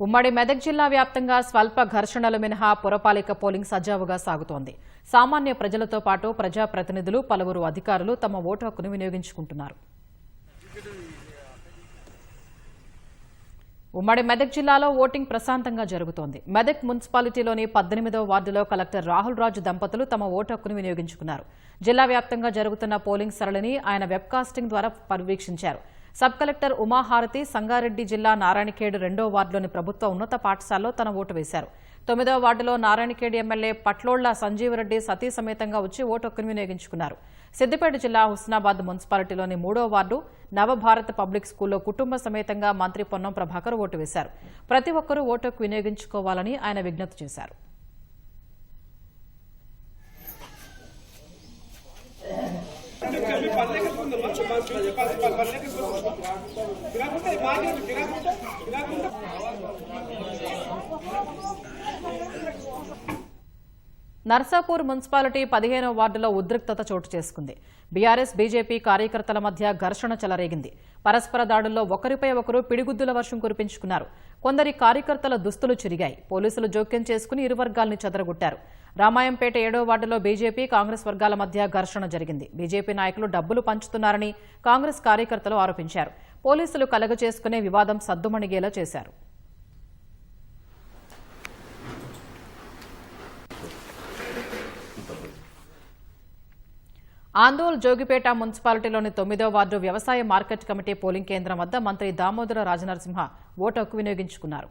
ఉమ్మడి మెదక్ జిల్లా వ్యాప్తంగా స్వల్ప ఘర్షణలు మినహా పురపాలిక పోలింగ్ సజావుగా సాగుతోంది. సామాన్య ప్రజలతో పాటు ప్రజాప్రతినిధులు, పలువురు అధికారులు తమ ఓటు హక్కును వినియోగించుకుంటున్నారు. ఉమ్మడి మెదక్ జిల్లాలో ఓటింగ్ ప్రశాంతంగా జరుగుతోంది. మెదక్ మున్సిపాలిటీలోని 18వ వార్డులో కలెక్టర్ రాహుల్ రాజు దంపతులు తమ ఓటు హక్కును వినియోగించుకున్నారు. జిల్లా వ్యాప్తంగా జరుగుతున్న పోలింగ్ సరళిని ఆయన వెబ్కాస్టింగ్ ద్వారా పర్యవేక్షించారు. సబ్ కలెక్టర్ ఉమాహారతి సంగారెడ్డి జిల్లా నారాయణఖేడ్ 2వ వార్డులోని ప్రభుత్వ ఉన్నత పాఠశాలలో తన ఓటు వేశారు. 9వ వార్డులో నారాయణఖేడ్ ఎమ్మెల్యే పట్లోళ్ల సంజీవరెడ్డి సతీ సమేతంగా వచ్చి ఓటు హక్కును వినియోగించుకున్నారు. సిద్దిపేట జిల్లా హుస్నాబాద్ మున్సిపాలిటీలోని 3వ వార్డు నవభారత్ పబ్లిక్ స్కూల్లో కుటుంబ సమేతంగా మంత్రి పొన్నం ప్రభాకర్ ఓటు వేశారు. ప్రతి ఒక్కరూ ఓటు హక్కు వినియోగించుకోవాలని ఆయన విజ్ఞప్తి చేశారు. నర్సాపూర్ మున్సిపాలిటీ 15వ వార్డులో ఉద్రిక్తత చోటు చేసుకుంది. బీఆర్ఎస్, బీజేపీ కార్యకర్తల మధ్య ఘర్షణ చెలరేగింది. పరస్పర దాడుల్లో ఒకరిపై ఒకరు పిడిగుద్దుల వర్షం కురిపించుకున్నారు. కొందరి కార్యకర్తల దుస్తులు చిరిగాయి. పోలీసులు జోక్యం చేసుకుని ఇరు వర్గాల్ని చెదరగొట్టారు. రామాయంపేట 7వ వార్డులో బీజేపీ, కాంగ్రెస్ వర్గాల మధ్య ఘర్షణ జరిగింది. బీజేపీ నాయకులు డబ్బులు పంచుతున్నారని కాంగ్రెస్ కార్యకర్తలు ఆరోపించారు. పోలీసులు కలగచేసుకునే వివాదం సద్దుమణిగేలా చేశారు. ఆందోళ్ జోగిపేట మున్సిపాలిటీలోని 9వ వార్డు వ్యవసాయ మార్కెట్ కమిటీ పోలింగ్ కేంద్రం వద్ద మంత్రి దామోదర రాజనరసింహ ఓటు హక్కు వినియోగించుకున్నారు.